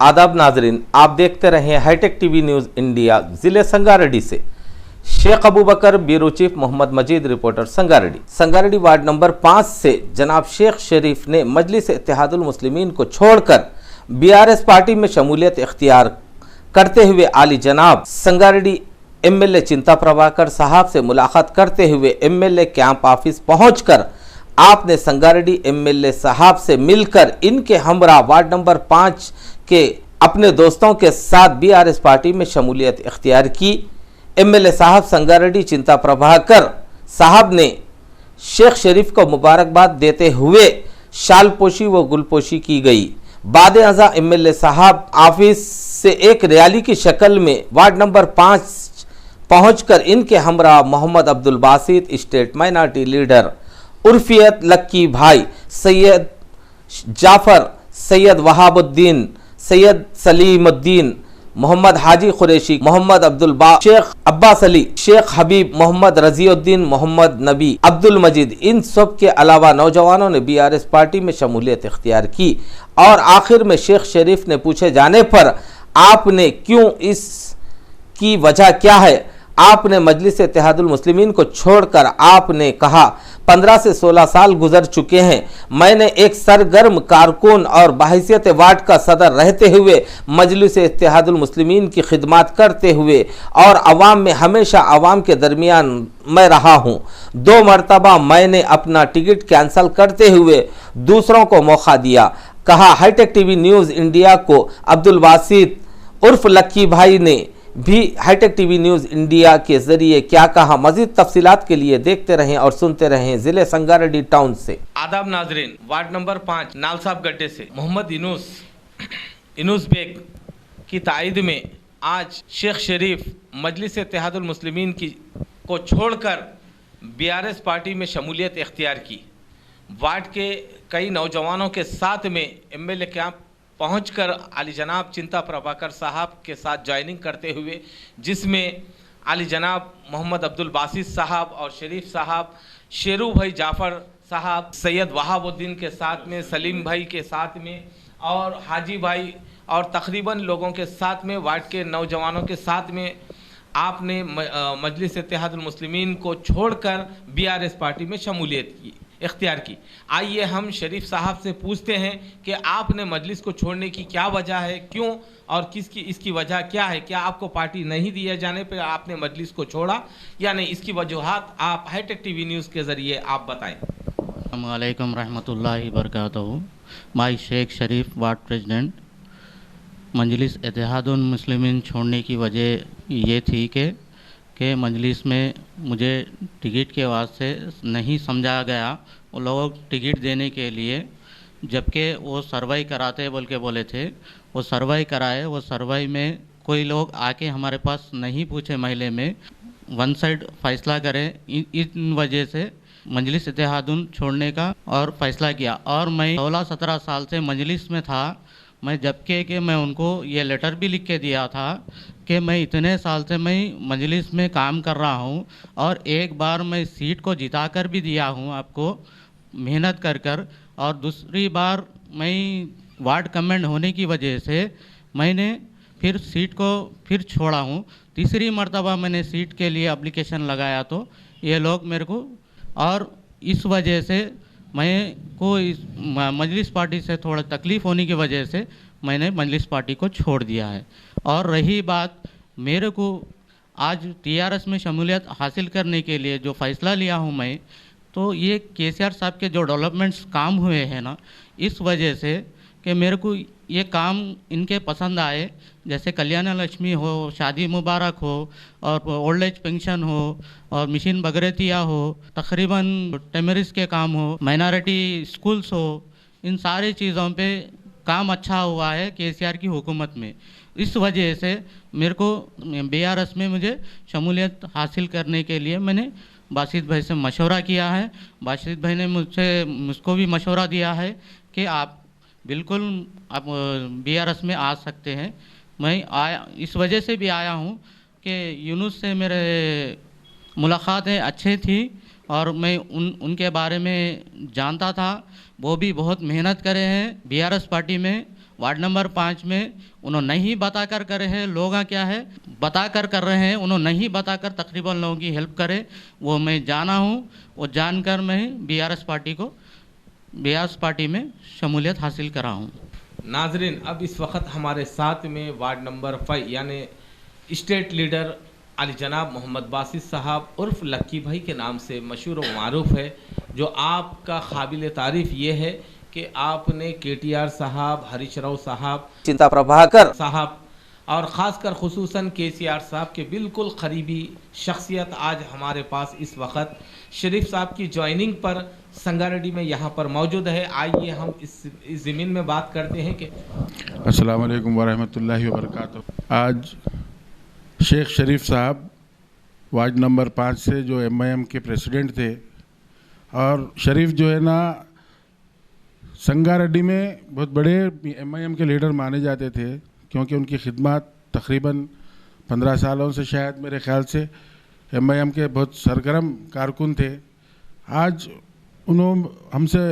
आदाब नाजरीन, आप देखते रहे हाईटेक टीवी न्यूज़ इंडिया। जिले संगारेड्डी से Sheikh Abu Bakar, bureau chief Mohammed Majeed, reporter Sangareddy. Sangareddy ward number 5 से जनाब शेख शरीफ ने मजलिस इत्तेहादुल मुस्लिमीन को छोड़कर बीआरएस पार्टी में शमूलियत इख्तियार करते हुए आली जनाब संगारेड्डी एमएलए चिंता प्रभाकर साहब से मुलाकात करते हुए एमएलए कैंप ऑफिस पहुंचकर आपने संगारेड्डी एमएलए साहब से मिलकर इनके हमरा वार्ड नंबर 5 के अपने दोस्तों के साथ बीआरएस पार्टी में शमूलियत इख्तियार की। एमएलए साहब संगारेड्डी चिंता प्रभाकर साहब ने शेख शरीफ को मुबारकबाद देते हुए शालपोशी व गुलपोशी की गई। बाद अज़ा एमएलए साहब ऑफिस से एक रैली की शक्ल में वार्ड नंबर 5 पहुंचकर इनके हमरा Mohammed Abdul Basit, state minority leader उर्फियत लक्की भाई, सैयद जाफर, सैयद वहाबुद्दीन, सैयद सलीमुद्दीन, मोहम्मद हाजी कुरैशी, मोहम्मद अब्दुल बा, शेख अब्बास अली, शेख हबीब, मोहम्मद रजीउद्दीन, मोहम्मद नबी, अब्दुल मजीद, इन सब के अलावा नौजवानों ने बीआरएस पार्टी में शमूलियत इख्तियार की। और आखिर में शेख शरीफ ने पूछे जाने पर आपने क्यों, इसकी वजह क्या है, आपने मजलिस इत्तेहादुल मुस्लिमीन को छोड़कर आपने कहा 15 से 16 साल गुजर चुके हैं। मैंने एक सरगर्म कारकुन और बहैसियत वार्ड का सदर रहते हुए मजलिस इत्तेहादुल मुस्लिमीन की खिदमत करते हुए और अवाम में हमेशा अवाम के दरमियान मैं रहा हूँ। 2 मरतबा मैंने अपना टिकट कैंसिल करते हुए दूसरों को मौका दिया। कहा हाईटेक टीवी न्यूज़ इंडिया को अब्दुल बासित उर्फ लक्की भाई ने भी हाईटेक टीवी न्यूज़ इंडिया के जरिए क्या कहा। मजीद तफसीलात के लिए देखते रहें और सुनते रहें। जिले संगारेड्डी टाउन से आदाब नाजरीन, वार्ड नंबर 5 नालसाब गड्ढे से मोहम्मद इनूस बेग की तायद में आज शेख शरीफ मजलिस इत्तेहादुल मुस्लिमीन की को छोड़कर बीआरएस पार्टी में शमूलियत इख्तियार की। वार्ड के कई नौजवानों के साथ में एमएलए कैंप पहुंचकर आली जनाब चिंता प्रभाकर साहब के साथ ज्वाइनिंग करते हुए, जिसमें आली जनाब मोहम्मद अब्दुल बासित साहब और शरीफ साहब, शेरू भाई जाफ़र साहब, सैयद वहाबुद्दीन के साथ में, सलीम भाई के साथ में और हाजी भाई और तकरीबन लोगों के साथ में, वार्ड के नौजवानों के साथ में आपने मजलिस इत्तेहादुल मुस्लिमीन को छोड़कर बीआरएस पार्टी में शमूलियत की इख्तियार की। आइए हम शरीफ साहब से पूछते हैं कि आपने मजलिस को छोड़ने की क्या वजह है, क्यों और किसकी इसकी वजह क्या है। क्या आपको पार्टी नहीं दिए जाने पर आपने मजलिस को छोड़ा या नहीं, इसकी वजूहात आप हाईटेक टीवी न्यूज़ के ज़रिए आप बताएं। अस्सलामु अलैकुम रहमतुल्लाहि बरकातहू। माई शेख शरीफ वार्ड प्रेसिडेंट। मजलिस इत्तेहादुल मुस्लिमीन छोड़ने की वजह ये थी कि मजलिस में मुझे टिकट के वास्ते नहीं समझा गया। वो लोग टिकट देने के लिए, जबकि वो सर्वाई कराते बोल के बोले थे, वो सर्वाई कराए। वो सर्वाई में कोई लोग आके हमारे पास नहीं पूछे, महल्ले में वन साइड फ़ैसला करें। इन वजह से मजलिस इत्तेहादुल छोड़ने का और फ़ैसला किया। और मैं 16-17 साल से मजलिस में था। मैं जबकि कि मैं उनको ये लेटर भी लिख के दिया था कि मैं इतने साल से मैं मजलिस में काम कर रहा हूँ और एक बार मैं सीट को जिता कर भी दिया हूँ आपको, मेहनत कर। और दूसरी बार मैं वार्ड कमेंड होने की वजह से मैंने फिर सीट को फिर छोड़ा हूँ। तीसरी मर्तबा मैंने सीट के लिए एप्लीकेशन लगाया तो ये लोग मेरे को, और इस वजह से मैं को इस मजलिस पार्टी से थोड़ा तकलीफ़ होने की वजह से मैंने मजलिस पार्टी को छोड़ दिया है। और रही बात मेरे को आज टीआरएस में शमूलियत हासिल करने के लिए जो फ़ैसला लिया हूँ मैं, तो ये केसीआर साहब के जो डेवलपमेंट्स काम हुए हैं ना, इस वजह से कि मेरे को ये काम इनके पसंद आए। जैसे कल्याण लक्ष्मी हो, शादी मुबारक हो, और ओल्ड एज पेंशन हो, और मिशन बगरतिया हो, तकरीबन टेमरिस के काम हो, माइनॉरिटी स्कूल्स हो, इन सारी चीज़ों पे काम अच्छा हुआ है केसीआर की हुकूमत में। इस वजह से मेरे को बीआरएस में मुझे शमूलियत हासिल करने के लिए मैंने बासित भाई से मशवरा किया है। बासित भाई ने मुझको भी मशवरा दिया है कि आप बिल्कुल आप बीआरएस में आ सकते हैं। मैं आया, इस वजह से भी आया हूँ कि यूनुस से मेरे मुलाकातें अच्छी थी और मैं उनके बारे में जानता था। वो भी बहुत मेहनत करे हैं बीआरएस पार्टी में, वार्ड नंबर 5 में उन्होंने नहीं बताकर करे हैं, लोग क्या है बताकर कर रहे हैं, उन्होंने नहीं बताकर तकरीबन लोगों की हेल्प करे, वो मैं जाना हूँ। वो जानकर मैं बीआरएस पार्टी में शमूलियत हासिल करा हूँ। नाजरीन, अब इस वक्त हमारे साथ में वार्ड नंबर 5 यानी स्टेट लीडर अली जनाब मोहम्मद बासित साहब उर्फ लक्की भाई के नाम से मशहूर व मारूफ है, जो आपका काबिल तारीफ़ ये है कि आपने केटीआर साहब, हरीश राव साहब, चिंता प्रभाकर साहब और ख़ासकर खुसूसन केसीआर साहब के बिल्कुल करीबी शख्सियत आज हमारे पास इस वक्त शरीफ साहब की ज्वाइनिंग पर संगारेड्डी में यहाँ पर मौजूद है। आइए हम इस ज़मीन में बात करते हैं कि अस्सलाम वालेकुम वरहमतुल्लाहि वबरकातुहू। आज शेख शरीफ साहब वार्ड नंबर 5 से जो एमआईएम के प्रेसिडेंट थे, और शरीफ जो है ना संगारेड्डी में बहुत बड़े एमआईएम के लीडर माने जाते थे, क्योंकि उनकी खिदमत तकरीबन 15 सालों से शायद मेरे ख़्याल से एमआईएम के बहुत सरगर्म कारकुन थे। आज उन्होंने हमसे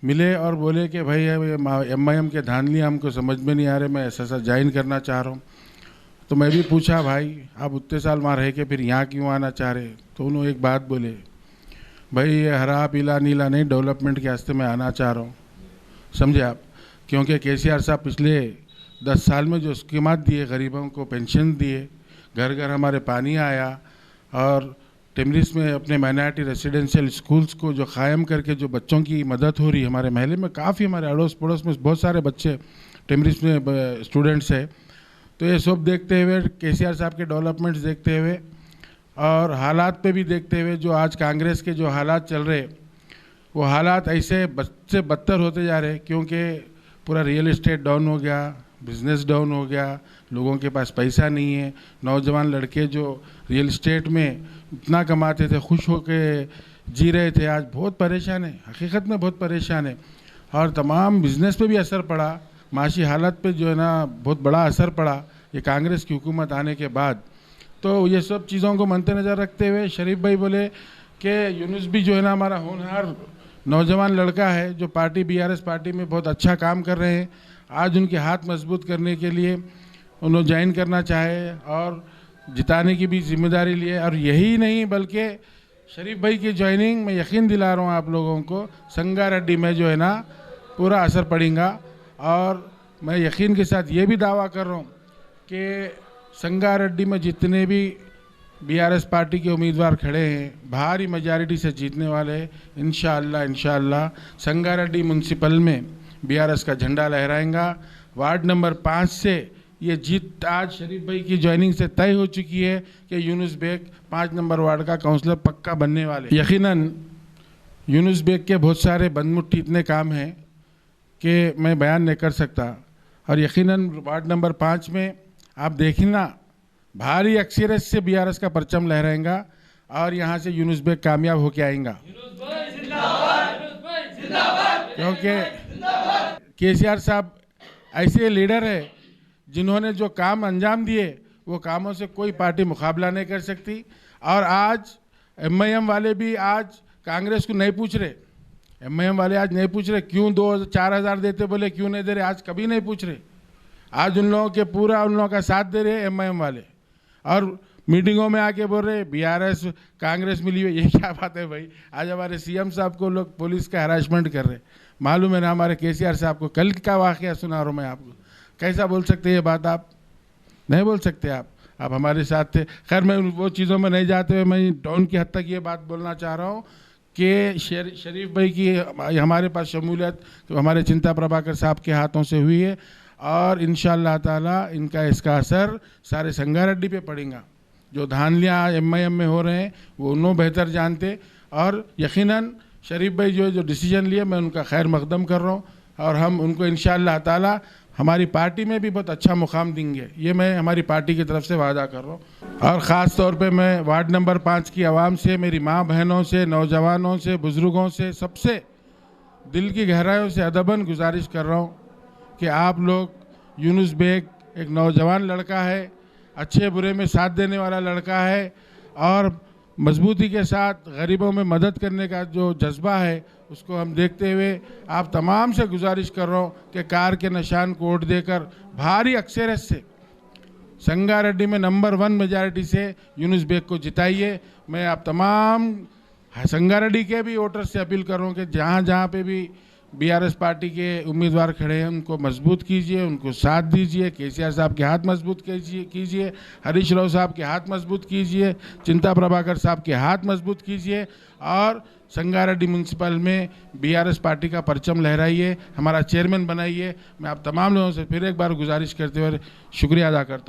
मिले और बोले कि भाई एमआईएम के धांधली हमको समझ में नहीं आ रहे, मैं ऐसा ज्वाइन करना चाह रहा हूँ। तो मैं भी पूछा, भाई आप उतने साल वहाँ रह के फिर यहाँ क्यों आना चाह रहे? तो उन्होंने एक बात बोले, भाई ये हरा पीला नीला नहीं, डेवलपमेंट के रास्ते में आना चाह रहा हूँ। समझे आप? क्योंकि केसीआर साहब पिछले 10 साल में जो स्कीमात दिए, गरीबों को पेंशन दिए, घर घर हमारे पानी आया, और टेमरिस में अपने माइनॉरिटी रेसिडेंशियल स्कूल्स को जो क़ायम करके जो बच्चों की मदद हो रही है, हमारे महल्ले में काफ़ी, हमारे अड़ोस पड़ोस में बहुत सारे बच्चे टेमरिस में स्टूडेंट्स हैं। तो ये सब देखते हुए, केसीआर साहब के डेवलपमेंट्स देखते हुए और हालात पे भी देखते हुए, जो आज कांग्रेस के जो हालात चल रहे, वो हालात ऐसे से बदतर होते जा रहे, क्योंकि पूरा रियल एस्टेट डाउन हो गया, बिज़नेस डाउन हो गया, लोगों के पास पैसा नहीं है। नौजवान लड़के जो रियल एस्टेट में इतना कमाते थे, खुश होके जी रहे थे, आज बहुत परेशान है, हकीकत में बहुत परेशान है। और तमाम बिज़नेस पे भी असर पड़ा, माशी हालत पे जो है ना बहुत बड़ा असर पड़ा ये कांग्रेस की हुकूमत आने के बाद। तो ये सब चीज़ों को मद्देनज़र रखते हुए शरीफ भाई बोले कि यूनुस भी जो है ना हमारा होनहार नौजवान लड़का है, जो पार्टी बीआरएस पार्टी में बहुत अच्छा काम कर रहे हैं। आज उनके हाथ मजबूत करने के लिए उन्होंने ज्वाइन करना चाहे और जिताने की भी जिम्मेदारी लिए। और यही नहीं बल्कि शरीफ भाई की ज्वाइनिंग में यकीन दिला रहा हूँ आप लोगों को, संगारेड्डी में जो है ना पूरा असर पड़ेगा। और मैं यकीन के साथ ये भी दावा कर रहा हूँ कि संगारेड्डी में जितने भी बीआरएस पार्टी के उम्मीदवार खड़े हैं, भारी मेजॉरिटी से जीतने वाले हैं। इंशाअल्लाह संगारेड्डी म्यूनसिपल में बीआरएस का झंडा लहराएगा। वार्ड नंबर 5 से ये जीत आज शरीफ भाई की ज्वाइनिंग से तय हो चुकी है कि यूनुस बेग 5 नंबर वार्ड का काउंसलर पक्का बनने वाले। यकीनन यूनुस बेग के बहुत सारे बदमुट्ठी इतने काम हैं कि मैं बयान नहीं कर सकता। और यकीनन वार्ड नंबर 5 में आप देखना भारी अक्सरियत से बीआरएस का परचम लहराएगा और यहाँ से यूनुस बेग कामयाब होके आएगा, क्योंकि केसीआर साहब ऐसे लीडर है जिन्होंने जो काम अंजाम दिए वो कामों से कोई पार्टी मुकाबला नहीं कर सकती। और आज एमआईएम वाले भी आज कांग्रेस को नहीं पूछ रहे, एमआईएम वाले आज नहीं पूछ रहे क्यों 2-4 हज़ार देते, बोले क्यों नहीं दे रहे, आज कभी नहीं पूछ रहे। आज उन लोगों के पूरा उन लोगों का साथ दे रहे एमआईएम वाले, और मीटिंगों में आके बोल रहे बीआरएस कांग्रेस मिली हुई। ये क्या बात है भाई? आज हमारे सीएम साहब को लोग पुलिस का हरासमेंट कर रहे, मालूम है ना हमारे केसीआर साहब को। कल का वाक़या सुना रहा हूँ मैं आपको, कैसा बोल सकते ये बात? आप नहीं बोल सकते, आप हमारे साथ थे। खैर मैं वो चीज़ों में नहीं जाते हुए मैं डाउन की हद तक ये बात बोलना चाह रहा हूँ कि शरीफ भाई की हमारे पास शमूलियत हमारे चिंता प्रभाकर साहब के हाथों से हुई है, और इंशाअल्लाह ताला इनका इसका असर सारे संगारेड्डी पे पड़ेगा। जो धांधलियाँ एमआईएम में हो रहे हैं वो उन्होंने बेहतर जानते, और यकीनन शरीफ भाई जो डिसीजन लिए मैं उनका खैर मकदम कर रहा हूँ, और हम उनको इंशाअल्लाह ताला हमारी पार्टी में भी बहुत अच्छा मुकाम देंगे, ये मैं हमारी पार्टी की तरफ से वादा कर रहा हूँ। और ख़ास तौर पे मैं वार्ड नंबर 5 की आवाम से, मेरी माँ बहनों से, नौजवानों से, बुज़ुर्गों से, सबसे दिल की गहराइयों से अदबन गुजारिश कर रहा हूँ कि आप लोग, यूनुस बेग एक नौजवान लड़का है, अच्छे बुरे में साथ देने वाला लड़का है, और मजबूती के साथ गरीबों में मदद करने का जो जज्बा है उसको हम देखते हुए आप तमाम से गुजारिश कर रहा हूँ कि कार के निशान को वोट देकर भारी अक्सरियत से संगारेड्डी में नंबर 1 मेजॉरिटी से यूनुस बेग को जिताइए। मैं आप तमाम संगारेड्डी के भी वोटर्स से अपील कर रहा हूँ कि जहाँ जहाँ पे भी बीआरएस पार्टी के उम्मीदवार खड़े हैं उनको मजबूत कीजिए, उनको साथ दीजिए। केसीआर साहब के हाथ मजबूत कीजिए, हरीश राव साहब के हाथ मजबूत कीजिए, चिंता प्रभाकर साहब के हाथ मजबूत कीजिए और संगारेड्डी म्यूनसिपल में बीआरएस पार्टी का परचम लहराइए, हमारा चेयरमैन बनाइए। मैं आप तमाम लोगों से फिर एक बार गुजारिश करते हुए शुक्रिया अदा करता हूँ।